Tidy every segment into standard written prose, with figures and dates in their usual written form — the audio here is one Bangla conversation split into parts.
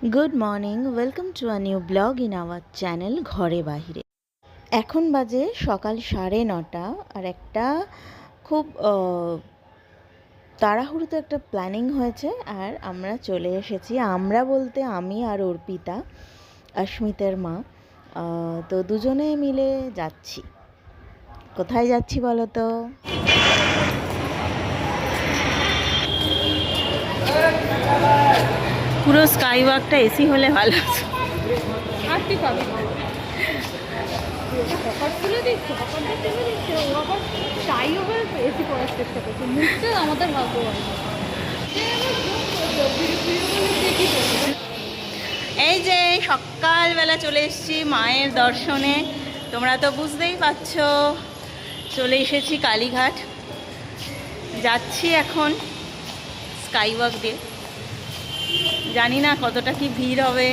Good morning, welcome to a new blog in our channel ঘরে বাহিরে। এখন বাজে সকাল 9:30 আর একটা খুব তাড়াহুড়োতে একটা প্ল্যানিং হয়েছে আর আমরা চলে এসেছি। আমরা বলতে আমি আর অর্পিতা, অস্মিতের মা। তো দুজনে মিলে যাচ্ছি। কোথায় যাচ্ছি বলো তো? পুরো স্কাই ওয়াকটা এসি হলে ভালো। আর তুই পাবি পকেট তুলে দিচ্ছে, পকেটটা তুলে দিচ্ছে, ও আবার তাই ওভাবে এসি পড়ার চেষ্টা করছে। মুখটা আমাদের ভাগ্যবান। এই যে সকালবেলা চলে এসেছি মায়ের দর্শনে। তোমরা তো বুঝতেই পারছো, চলে এসেছি কালীঘাট। যাচ্ছি এখন স্কাই ওয়াক দিয়ে। জানি না কতটা কি ভিড় হবে।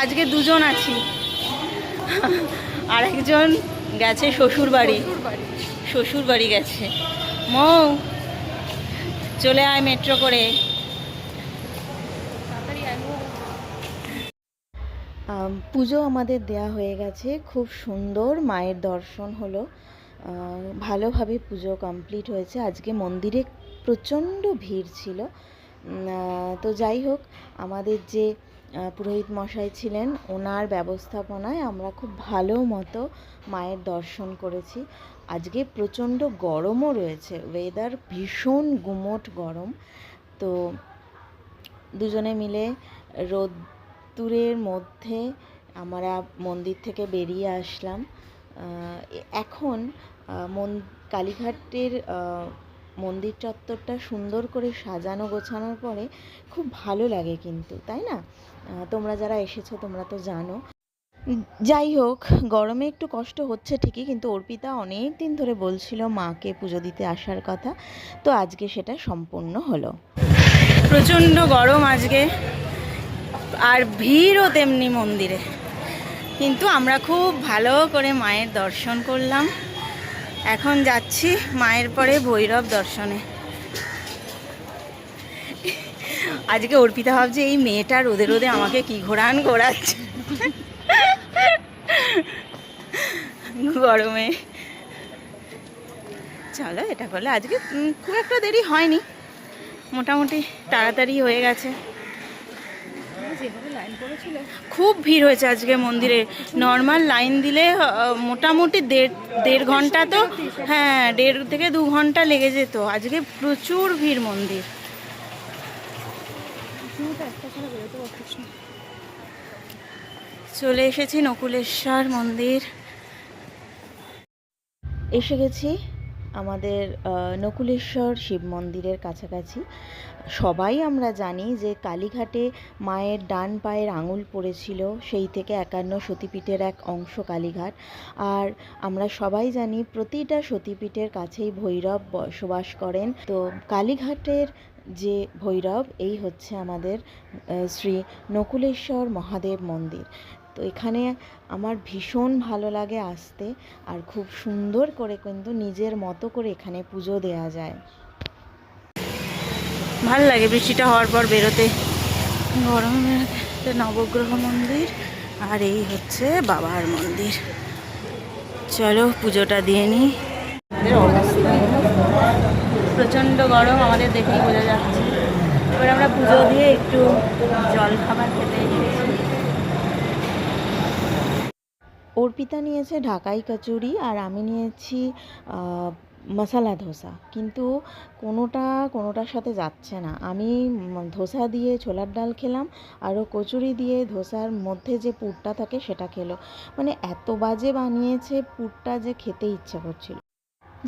আজকে দুজন আছি, আর একজন গেছে শ্বশুর বাড়ি গেছে। মৌ, চলে আয় মেট্রো করে। পুজো আমাদের দেয়া হয়ে গেছে, খুব সুন্দর মায়ের দর্শন হলো। ভালোভাবে পুজো কমপ্লিট হয়েছে। আজকে মন্দিরে প্রচণ্ড ভিড় ছিল। তো যাই হোক, আমাদের যে পুরোহিত মশাই ছিলেন, ওনার ব্যবস্থাপনায় আমরা খুব ভালো মতো মায়ের দর্শন করেছি। আজকে প্রচণ্ড গরমও রয়েছে, ওয়েদার ভীষণ গুমোট গরম। তো দুজনে মিলে রোদ্দুরের মধ্যে আমরা মন্দির থেকে বেরিয়ে আসলাম। এখন কালীঘাটের মন্দির চত্বরটা সুন্দর করে সাজানো গোছানোর পরে খুব ভালো লাগে কিন্তু, তাই না? তোমরা যারা এসেছো তোমরা তো জানো। যাই হোক, গরমে একটু কষ্ট হচ্ছে ঠিকই, কিন্তু অর্পিতা অনেক দিন ধরে বলছিল মাকে পুজো দিতে আসার কথা, তো আজকে সেটা সম্পূর্ণ হলো। প্রচণ্ড গরম আজকে, আর ভিড়ও তেমনি মন্দিরে, কিন্তু আমরা খুব ভালো করে মায়ের দর্শন করলাম। এখন যাচ্ছি মায়ের পরে ভৈরব দর্শনে। আজকে অর্পিতা ভাবছে এই মেয়েটা রোদে রোদে আমাকে কি ঘোরাচ্ছে গরমে। চলো, এটা করলে আজকে খুব একটা দেরি হয়নি, মোটামুটি তাড়াতাড়ি হয়ে গেছে। খুব ভিড় হয়েছে আজকে মন্দিরে। নর্মাল লাইন দিলে মোটামুটি দেড় ঘন্টা, তো হ্যাঁ 1.5 থেকে 2 ঘন্টা লেগে যেত। আজকে প্রচুর ভিড় মন্দির। চলে এসেছি নকুলেশ্বর মন্দির। এসে গেছি আমাদের নকুলেশ্বর শিব মন্দিরের কাছাকাছি। সবাই আমরা জানি যে কালীঘাটে মায়ের ডান পায়ের আঙুল পড়েছিল, সেই থেকে 51 সতীপীঠের এক অংশ কালীঘাট। আর আমরা সবাই জানি প্রতিটা সতীপীঠের কাছেই ভৈরব বসবাস করেন। তো কালীঘাটের যে ভৈরব, এই হচ্ছে আমাদের শ্রী নকুলেশ্বর মহাদেব মন্দির। তো এখানে আমার ভীষণ ভালো লাগে আসতে, আর খুব সুন্দর করে কিন্তু নিজের মতো করে এখানে পুজো দেয়া যায়। ভাল লাগে বৃষ্টিটা হওয়ার পর বেরোতে, গরমে। নবগ্রহ মন্দির, আর এই হচ্ছে বাবার মন্দির। চলো পুজোটা দিয়ে নিই। প্রচণ্ড গরম, আমাদের দেখেই বোঝা যাচ্ছে। এবার আমরা পুজো দিয়ে একটু জল খাবার খেতে এসেছি। অর্পিতা নিয়েছে ঢাকাই কচুরি, আর আমি নিয়েছি মশলা ধোসা, কিন্তু কোনোটার সাথে যাচ্ছে না। আমি ধোসা দিয়ে ছোলার ডাল খেলাম, আরও কচুরি দিয়ে ধোসার মধ্যে যে পুরটা থাকে সেটা খেলো। মানে এত বাজে বানিয়েছে পুরটা যে খেতে ইচ্ছে করছিল।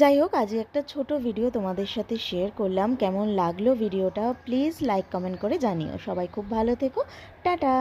যাই হোক, আজ একটা ছোট ভিডিও তোমাদের সাথে শেয়ার করলাম। কেমন লাগলো ভিডিওটা প্লিজ লাইক কমেন্ট করে জানিও। সবাই খুব ভালো থেকো, টাটা।